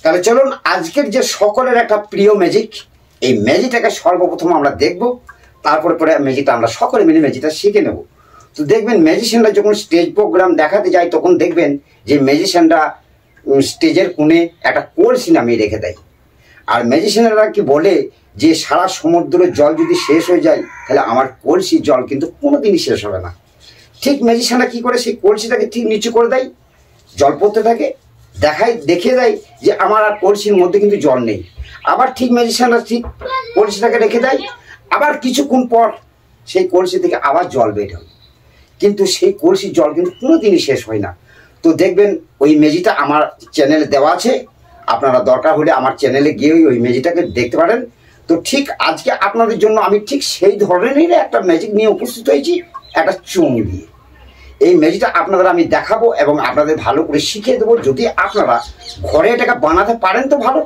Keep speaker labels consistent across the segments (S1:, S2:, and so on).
S1: তাহলে চলুন আজকের যে সকলের একটা প্রিয় ম্যাজিক, এই ম্যাজিকটাকে সর্বপ্রথম আমরা দেখব, তারপরে পরে ম্যাজিকটা আমরা সকলে মিলে ম্যাজিকটা শিখে নেব। তো দেখবেন ম্যাজিশিয়ানরা যখন স্টেজ প্রোগ্রাম দেখাতে যায় তখন দেখবেন যে ম্যাজিশিয়ানরা স্টেজের কোণে একটা কলসি নামিয়ে রেখে দেয়। আর ম্যাজিশিয়ানরা কি বলে যে সারা সমুদ্রের জল যদি শেষ হয়ে যায় তাহলে আমার কলসির জল কিন্তু কোনোদিনই শেষ হবে না। ঠিক ম্যাজিশিয়ানরা কি করে সেই কলসিটাকে ঠিক নিচু করে দেয়, জল পড়তে থাকে, দেখিয়ে দেয় যে আমার আর কলসির মধ্যে কিন্তু জল নেই। আবার ঠিক ম্যাজিশিয়ানরা ঠিক কলসিটাকে রেখে দেয়, আবার কিছুক্ষণ পর সেই কলসি থেকে আবার জল বের হয়, কিন্তু সেই কলসির জল কিন্তু কোনোদিনই শেষ হয় না। তো দেখবেন ওই ম্যাজিকটা আমার চ্যানেলে দেওয়া আছে, আপনারা দরকার হলে আমার চ্যানেলে গিয়ে ওই ম্যাজিকটাকে দেখতে পারেন। তো ঠিক আজকে আপনাদের জন্য আমি ঠিক সেই ধরনেরই একটা ম্যাজিক নিয়ে উপস্থিত হয়েছি, একটা চোঙ দিয়ে। এই ম্যাজিকটা আপনাদের আমি দেখাবো এবং আপনাদের ভালো করে শিখিয়ে দেবো। যদি আপনারা ঘরে এটাকে বানাতে পারেন তো ভালো,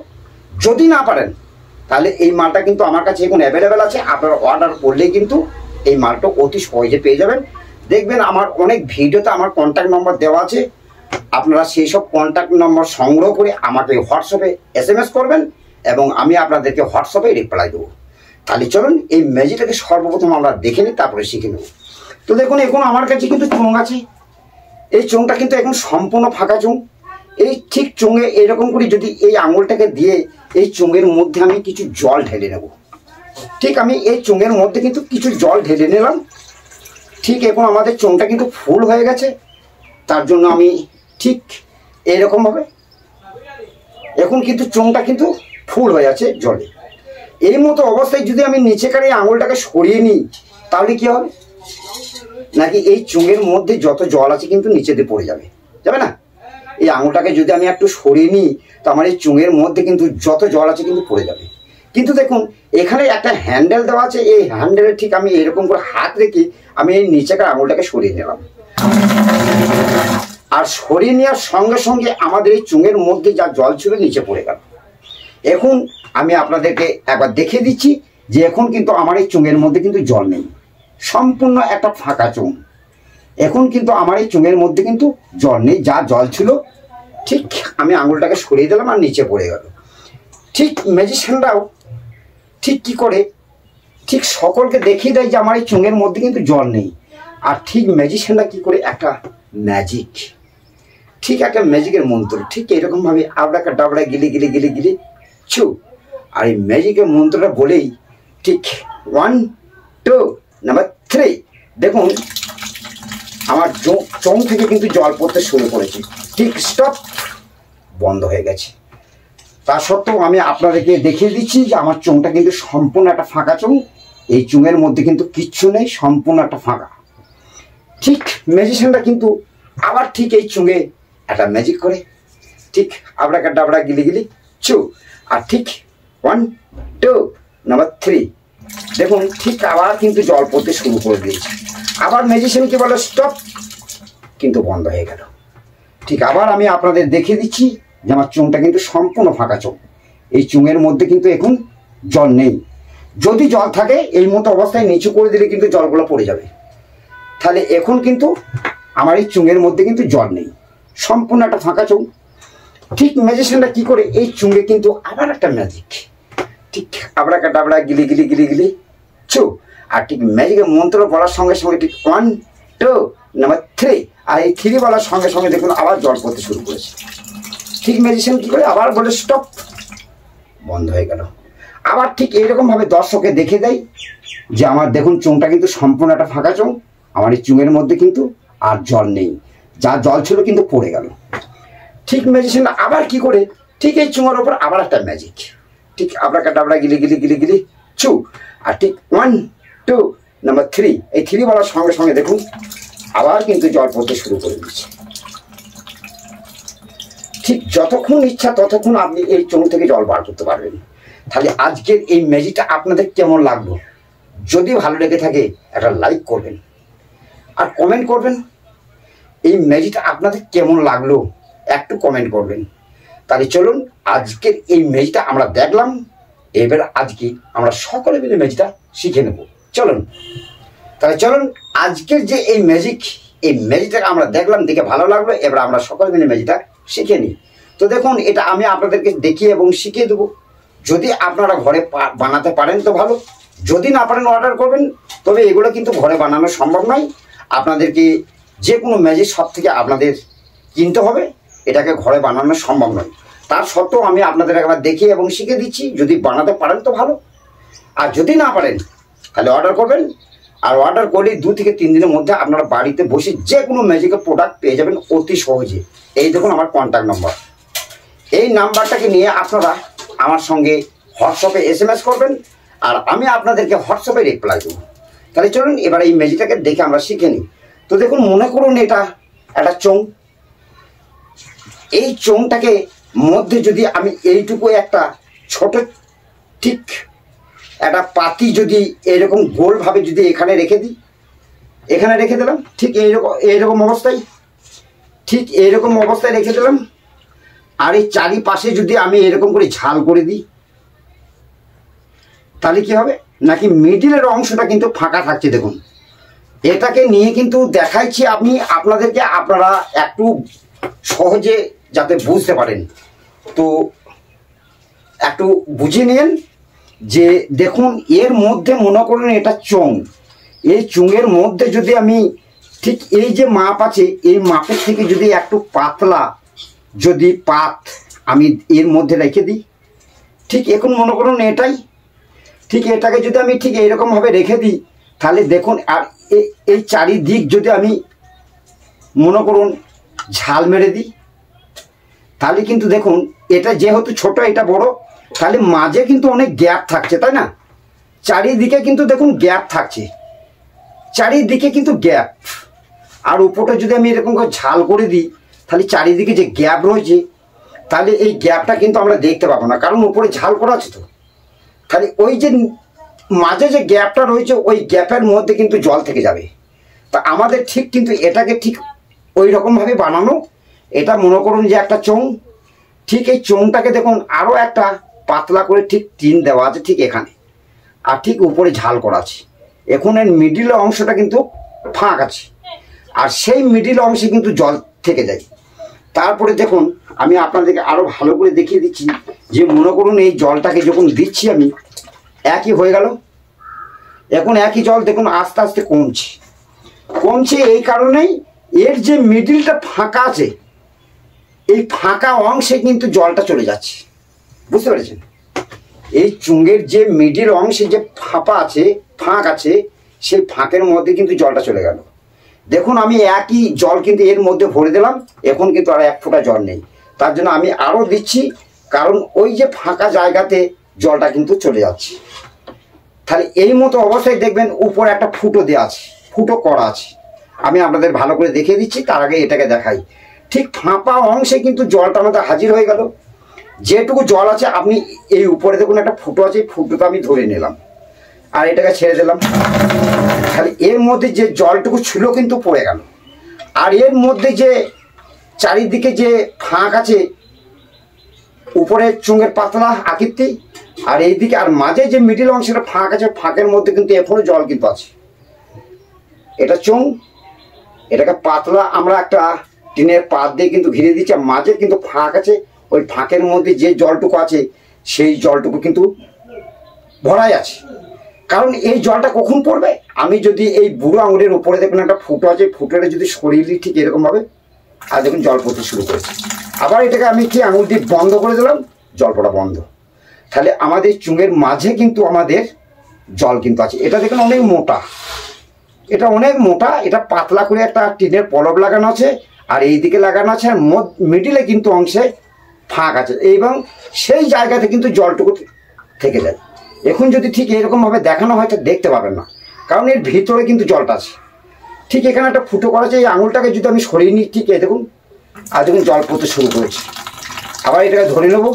S1: যদি না পারেন তাহলে এই মালটা কিন্তু আমার কাছে এখন অ্যাভেলেবেল আছে। আপনারা অর্ডার করলেই কিন্তু এই মালটা অতি সহজে পেয়ে যাবেন। দেখবেন আমার অনেক ভিডিওতে আমার কন্ট্যাক্ট নম্বর দেওয়া আছে, আপনারা সেই সব কন্ট্যাক্ট নম্বর সংগ্রহ করে আমাকে হোয়াটসঅ্যাপে SMS করবেন এবং আমি আপনাদেরকে হোয়াটসঅ্যাপে রিপ্লাই দেবো। তাহলে চলুন এই ম্যাজিকটাকে সর্বপ্রথম আমরা দেখে নিই, তারপরে শিখে নেব। তো দেখুন এখন আমার কাছে কিন্তু চোঙ আছে, এই চোঙটা কিন্তু এখন সম্পূর্ণ ফাঁকা চোঙ। এই ঠিক চোঙে এরকম করে যদি এই আঙুলটাকে দিয়ে এই চোঙের মধ্যে আমি কিছু জল ঢেলে নেব। ঠিক আমি এই চোঙের মধ্যে কিন্তু কিছু জল ঢেলে নিলাম। ঠিক এখন আমাদের চোঙটা কিন্তু ফুল হয়ে গেছে, তার জন্য আমি ঠিক এইরকমভাবে এখন কিন্তু চোঙটা কিন্তু ফুল হয়ে আছে জলে। এই মতো অবস্থায় যদি আমি নিচেকার এই আঙুলটাকে সরিয়ে নিই তাহলে কি হবে, নাকি এই চোঙের মধ্যে যত জল আছে কিন্তু নিচে দিয়ে পড়ে যাবে, যাবে না? এই আঙুলটাকে যদি আমি একটু সরিয়ে নিই তো আমার এই চোঙের মধ্যে কিন্তু যত জল আছে কিন্তু পড়ে যাবে। কিন্তু দেখুন এখানে একটা হ্যান্ডেল দেওয়া আছে, এই হ্যান্ডেলে ঠিক আমি এরকম করে হাত রেখে আমি এই নিচেকার আঙুলটাকে সরিয়ে নিলাম। আর সরিয়ে নেওয়ার সঙ্গে সঙ্গে আমাদের এই চোঙের মধ্যে যা জল ছিল নিচে পড়ে গেল। এখন আমি আপনাদেরকে একবার দেখিয়ে দিচ্ছি যে এখন কিন্তু আমার এই চোঙের মধ্যে কিন্তু জল নেই, সম্পূর্ণ একটা ফাঁকা চোঙ। এখন কিন্তু আমার এই চোঙের মধ্যে কিন্তু জল নেই, যা জল ছিল ঠিক আমি আঙুলটাকে সরিয়ে দিলাম আর নিচে পড়ে গেল। ঠিক ম্যাজিশিয়ানরাও ঠিক কি করে ঠিক সকলকে দেখিয়ে দেয় যে আমার এই চোঙের মধ্যে কিন্তু জল নেই। আর ঠিক ম্যাজিশিয়ানরা কি করে একটা ম্যাজিক, ঠিক একটা ম্যাজিকের মন্ত্র ঠিক এরকমভাবে আবড়াকা ডাবড়া গিলে গিলে গিলে গিলে ছু, আর এই ম্যাজিকের মন্ত্রটা বলেই ঠিক 1 2 নাম্বার 3 দেখুন আমার চোঙ থেকে কিন্তু জল পড়তে শুরু করেছে, ঠিক স্টপ, বন্ধ হয়ে গেছে। তা সত্ত্বেও আমি আপনাদেরকে দেখিয়ে দিচ্ছি যে আমার চোঙটা কিন্তু সম্পূর্ণ একটা ফাঁকা চোঙ, এই চোঙের মধ্যে কিন্তু কিচ্ছু নেই, সম্পূর্ণ একটা ফাঁকা। ঠিক ম্যাজিশিয়ানরা কিন্তু আবার ঠিক এই চোঙে একটা ম্যাজিক করে ঠিক আবড়াকা ডাবড়া গিলি গিলি চু, আর ঠিক 1 2 নাম্বার 3 দেখুন ঠিক আবার কিন্তু জল পড়তে শুরু করে দিয়েছে। আবার ম্যাজিশিয়ানকে বলে স্টপ, কিন্তু বন্ধ হয়ে গেল। ঠিক আবার আমি আপনাদের দেখিয়ে দিচ্ছি যে আমার চোঙটা কিন্তু সম্পূর্ণ ফাঁকা চোঙ, এই চোঙের মধ্যে কিন্তু এখন জল নেই। যদি জল থাকে এই মতো অবস্থায় নিচু করে দিলে কিন্তু জলগুলো পড়ে যাবে। তাহলে এখন কিন্তু আমার এই চোঙের মধ্যে কিন্তু জল নেই, সম্পূর্ণ একটা ফাঁকা চোঙ। ঠিক ম্যাজিশিয়ানরা কি করে এই চোঙে কিন্তু আবার একটা ম্যাজিক, ঠিক আবড়াকা ডাবড়া গিলি গিলি গিলি গিলি চু, আর ঠিক ম্যাজিকের মন্ত্র বলার সঙ্গে সঙ্গে ঠিক 1 2 নাম্বার 3, আর এই 3 বলার সঙ্গে সঙ্গে দেখুন আবার জল পড়তে শুরু করেছে। ঠিক ম্যাজিশিয়ান কি করে আবার বলে স্টপ, বন্ধ হয়ে গেল। আবার ঠিক এইরকমভাবে দর্শকে দেখে দেয় যে আমার দেখুন চোঙটা কিন্তু সম্পূর্ণ একটা ফাঁকা চোঙ, আমার এই চোঙের মধ্যে কিন্তু আর জল নেই, যা জল ছিল কিন্তু পড়ে গেল। ঠিক ম্যাজিশিয়ান আবার কি করে ঠিক এই চোঙের ওপর আবার একটা ম্যাজিক, ঠিক আবড়াকা ডাবড়া গিলি গিলি গিলি গিলি চু, আর ঠিক 1 2 নাম্বার 3 এই 3 বলার সঙ্গে সঙ্গে দেখুন আবার কিন্তু জল পড়তে শুরু করে দিচ্ছে। ঠিক যতক্ষণ ইচ্ছা ততক্ষণ আপনি এই চোঙ থেকে জল বার করতে পারবেন। তাহলে আজকের এই ম্যাজিকটা আপনাদের কেমন লাগলো? যদি ভালো লেগে থাকে একটা লাইক করবেন আর কমেন্ট করবেন। এই ম্যাজিকটা আপনাদের কেমন লাগলো একটু কমেন্ট করবেন। তাহলে চলুন আজকের এই ম্যাজিকটা আমরা দেখলাম, এবার আজকে আমরা সকলে মিলে ম্যাজিকটা শিখে নেব। চলুন তাহলে চলুন আজকের যে এই ম্যাজিকটাকে আমরা দেখলাম, দেখে ভালো লাগলো, এবার আমরা সকলে মিলে ম্যাজিকটা শিখে নিই। তো দেখুন এটা আমি আপনাদেরকে দেখিয়ে এবং শিখিয়ে দেবো। যদি আপনারা ঘরে বানাতে পারেন তো ভালো, যদি না পারেন অর্ডার করবেন। তবে এগুলো কিন্তু ঘরে বানানো সম্ভব নয়, আপনাদেরকে যে কোনো ম্যাজিক শপ থেকে আপনাদের কিনতে হবে, এটাকে ঘরে বানানো সম্ভব নয়। তার সত্ত্বেও আমি আপনাদের একবার দেখিয়ে এবং শিখে দিচ্ছি, যদি বানাতে পারেন তো ভালো, আর যদি না পারেন তাহলে অর্ডার করবেন। আর অর্ডার করলে 2 থেকে 3 দিনের মধ্যে আপনারা বাড়িতে বসে যে কোনো ম্যাজিকের প্রোডাক্ট পেয়ে যাবেন অতি সহজে। এই দেখুন আমার কন্ট্যাক্ট নম্বর, এই নাম্বারটাকে নিয়ে আপনারা আমার সঙ্গে হোয়াটসঅ্যাপে SMS করবেন, আর আমি আপনাদেরকে হোয়াটসঅ্যাপে রিপ্লাই দেবো। তাহলে চলুন এবার এই ম্যাজিকটাকে দেখে আমরা শিখে নিই। তো দেখুন, মনে করুন এটা একটা চোঙ। এই চোঙটাকে মধ্যে যদি আমি এইটুকু একটা ছোট ঠিক একটা পাতি যদি এরকম গোলভাবে যদি এখানে রেখে দিই, এখানে রেখে দিলাম, ঠিক এইরকম অবস্থায়, ঠিক এইরকম অবস্থায় রেখে দিলাম। আর এই চারিপাশে যদি আমি এরকম করে ঝাল করে দিই, তাহলে কি হবে, নাকি মিডিলের অংশটা কিন্তু ফাঁকা থাকছে। দেখুন এটাকে নিয়ে কিন্তু দেখাইছি আমি আপনাদেরকে, আপনারা একটু সহজে যাতে বুঝতে পারেন। তো একটু বুঝে নিন যে দেখুন এর মধ্যে মনে করুন এটা চোঙ। এই চোঙের মধ্যে যদি আমি ঠিক এই যে মাপ আছে, এই মাপের থেকে যদি একটু পাতলা যদি পাত আমি এর মধ্যে রেখে দিই, ঠিক এখন মনে করুন এটাই, ঠিক এটাকে যদি আমি ঠিক এইরকমভাবে রেখে দিই, তাহলে দেখুন আর এই চারিদিক যদি আমি মনে করুন ঝাল মেরে দিই, তাহলে কিন্তু দেখুন এটা যেহেতু ছোট এটা বড়, তাহলে মাঝে কিন্তু অনেক গ্যাপ থাকছে, তাই না? চারিদিকে কিন্তু দেখুন গ্যাপ থাকছে, চারিদিকে কিন্তু গ্যাপ। আর উপরটা যদি আমি এরকম করে ঝাল করে দিই, তাহলে চারিদিকে যে গ্যাপ রয়েছে, তাহলে এই গ্যাপটা কিন্তু আমরা দেখতে পাবো না, কারণ উপরে ঝাল করা আছে। তো তাহলে ওই যে মাঝে যে গ্যাপটা রয়েছে, ওই গ্যাপের মধ্যে কিন্তু জল থেকে যাবে। তা আমাদের ঠিক কিন্তু এটাকে ঠিক ওই রকমভাবে বানানো। এটা মনে করুন যে একটা চোঙ, ঠিক এই চোঙটাকে দেখুন আরও একটা পাতলা করে ঠিক টিন দেওয়া আছে ঠিক এখানে, আর ঠিক উপরে ঝাল করা আছে। এখন এর মিডিল অংশটা কিন্তু ফাঁক আছে, আর সেই মিডিল অংশে কিন্তু জল থেকে যায়। তারপরে দেখুন আমি আপনাদেরকে আরও ভালো করে দেখিয়ে দিচ্ছি যে মনে করুন এই জলটাকে যখন দিচ্ছি আমি, একই হয়ে গেল। এখন একই জল দেখুন আস্তে আস্তে কমছে, কমছে এই কারণেই এর যে মিডিলটা ফাঁকা আছে, এই ফাঁকা অংশে কিন্তু জলটা চলে যাচ্ছে, বুঝতে পেরেছেন? এই চুঙের যে মিডিল অংশে যে ফাঁপা আছে, ফাঁক আছে, সেই ফাঁকের মধ্যে কিন্তু জলটা চলে গেল। দেখুন আমি একই জল কিন্তু এর মধ্যে ভরে দিলাম, এখন কিন্তু আর 1 ফোঁটা জল নেই। তার জন্য আমি আরও দিচ্ছি, কারণ ওই যে ফাঁকা জায়গাতে জলটা কিন্তু চলে যাচ্ছে। তাহলে এই মতো অবস্থায় দেখবেন উপরে একটা ফুটো দেওয়া আছে, ফুটো করা আছে। আমি আপনাদের ভালো করে দেখিয়ে দিচ্ছি, তার আগে এটাকে দেখাই। ঠিক ফাঁপা অংশে কিন্তু জলটা আমাদের হাজির হয়ে গেল। যেটুকু জল আছে আপনি এই উপরে দেখুন একটা ফুটো আছে, এই ফুটোটা আমি ধরে নিলাম, আর এটাকে ছেড়ে দিলাম। তাহলে এর মধ্যে যে জলটুকু ছিল কিন্তু পড়ে গেল। আর এর মধ্যে যে চারিদিকে যে ফাঁক আছে, উপরে চুঙের পাতলা আকৃতি, আর এইদিকে আর মাঝে যে মিডিল অংশের ফাঁক আছে, ফাঁকের মধ্যে কিন্তু এখনো জল কিন্তু আছে। এটা চোঙ, এটাকে পাতলা আমরা একটা টিনের পাত দিয়ে কিন্তু ঘিরে দিচ্ছি, আর মাঝে কিন্তু ফাঁক আছে, ওই ফাঁকের মধ্যে যে জলটুকু আছে সেই জলটুকু কিন্তু ভরাই আছে। কারণ এই জলটা কখন পড়বে, আমি যদি এই বুড়ো আঙুলের উপরে দেখুন একটা ফুটো আছে, ফুটোটা যদি সরিয়ে দিই ঠিক এরকমভাবে, আর দেখুন জল পড়তে শুরু করেছে। আবার এটাকে আমি কি আঙুল দিয়ে বন্ধ করে দিলাম, জল পড়া বন্ধ। তাহলে আমাদের চুঙের মাঝে কিন্তু আমাদের জল কিন্তু আছে। এটা দেখুন অনেক মোটা, এটা অনেক মোটা, এটা পাতলা করে একটা টিনের পলব লাগানো আছে, আর এই দিকে লাগানো আছে, আর মিডিলে কিন্তু অংশে ফাঁক আছে, এবং সেই জায়গাতে কিন্তু জলটুকু থেকে যায়। এখন যদি ঠিক এরকমভাবে দেখানো হয় তো দেখতে পাবেন না, কারণ এর ভিতরে কিন্তু জলটা আছে। ঠিক এখানে একটা ফুটো করা আছে, এই আঙুলটাকে যদি আমি সরিয়ে নিই, ঠিক এই দেখুন, আর দেখুন জল পড়তে শুরু করেছে। আবার এটাকে ধরে নেবো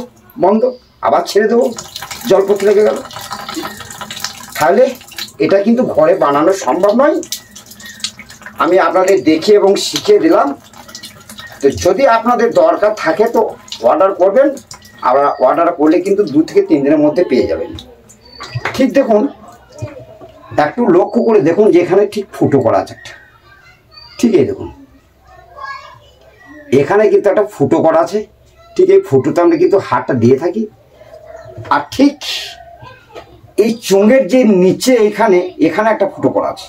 S1: বন্ধ, আবার ছেড়ে দেবো, জল পড়তে লেগে গেল। তাহলে এটা কিন্তু ঘরে বানানো সম্ভব নয়, আমি আপনাদের দেখিয়ে এবং শিখিয়ে দিলাম। তো যদি আপনাদের দরকার থাকে তো অর্ডার করবেন, আবার অর্ডার করলে কিন্তু 2 থেকে 3 দিনের মধ্যে পেয়ে যাবেন। ঠিক দেখুন, একটু লক্ষ্য করে দেখুন যেখানে ঠিক ফুটো করা আছে একটা, ঠিক এই দেখুন এখানে কিন্তু একটা ফুটো করা আছে, ঠিক এই ফুটোতে আমরা কিন্তু হাতটা দিয়ে থাকি। আর ঠিক এই চোঙের যে নিচে এখানে একটা ফুটো করা আছে,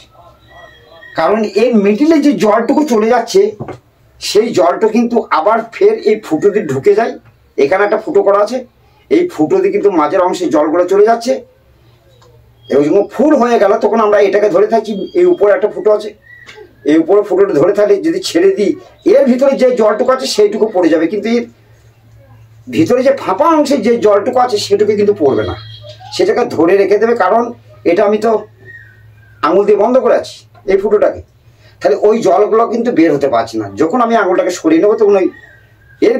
S1: কারণ এই মিডিলে যে জলটুকু চলে যাচ্ছে সেই জলটা কিন্তু আবার ফের এই ফুটো দিয়ে ঢুকে যায়। এখানে একটা ফুটো করা আছে, এই ফুটো দিয়ে কিন্তু মাঝের অংশে জলগুলো চলে যাচ্ছে। এবং যখন ফুল হয়ে গেল তখন আমরা এটাকে ধরে থাকি। এই উপরে একটা ফুটো আছে, এই উপরে ফুটোটা ধরে থাকলে যদি ছেড়ে দিই এর ভিতরে যে জলটুকু আছে সেইটুকু পড়ে যাবে, কিন্তু এর ভিতরে যে ফাঁপা অংশে যে জলটুকু আছে সেটুকু কিন্তু পড়বে না, সেটাকে ধরে রেখে দেবে। কারণ এটা আমি তো আঙুল দিয়ে বন্ধ করে আছি এই ফুটোটাকে, তাহলে ওই জলগুলো কিন্তু বের হতে পারছে না। যখন আমি আঙুলটাকে সরিয়ে নেবো তখন ওই এর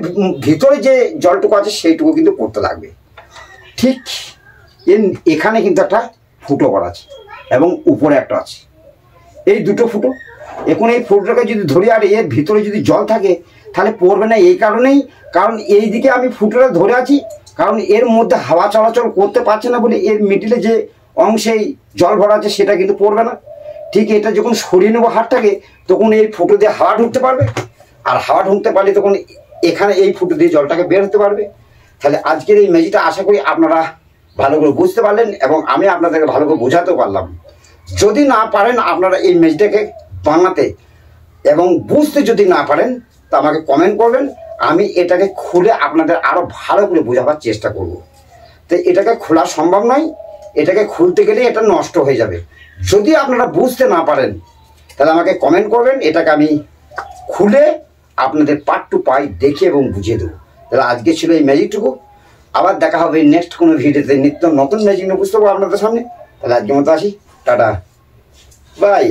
S1: ভিতরে যে জলটুকু আছে সেইটুকু কিন্তু পড়তে লাগবে। ঠিক এখানে কিন্তু একটা ফুটো করা আছে এবং উপরে একটা আছে, এই দুটো ফুটো। এখন এই ফুটোটাকে যদি ধরি আর এর ভিতরে যদি জল থাকে তাহলে পড়বে না। এই কারণেই, কারণ এই দিকে আমি ফুটোটা ধরে আছি, কারণ এর মধ্যে হাওয়া চলাচল করতে পারছে না বলে এর মিডিলে যে অংশে জল ভরা আছে সেটা কিন্তু পড়বে না। ঠিক এটা যখন সরিয়ে নেবো হাতটাকে তখন এই ফুটো দিয়ে হাওয়া ঢুকতে পারবে, আর হাওয়া ঢুকতে পারলে তখন এখানে এই ফুটো দিয়ে জলটাকে বের হতে পারবে। তাহলে আজকের এই ম্যাজিকটা আশা করি আপনারা ভালো করে বুঝতে পারলেন এবং আমি আপনাদেরকে ভালো করে বোঝাতেও পারলাম। যদি না পারেন আপনারা এই ম্যাজিকটাকে বানাতে এবং বুঝতে যদি না পারেন তা আমাকে কমেন্ট করবেন, আমি এটাকে খুলে আপনাদের আরও ভালো করে বোঝাবার চেষ্টা করব। তো এটাকে খোলা সম্ভব নয়, এটাকে খুলতে গেলে এটা নষ্ট হয়ে যাবে। যদি আপনারা বুঝতে না পারেন তাহলে আমাকে কমেন্ট করবেন, এটাকে আমি খুলে আপনাদের পার্ট টু পার্ট দেখে এবং বুঝিয়ে দেবো। তাহলে আজকে ছিল এই ম্যাজিকটুকু, আবার দেখা হবে নেক্সট কোনো ভিডিওতে নিত্য নতুন ম্যাজিক নিয়ে বুঝতে পারবো আপনাদের সামনে। তাহলে আজকের মতো আসি, টাটা, বাই।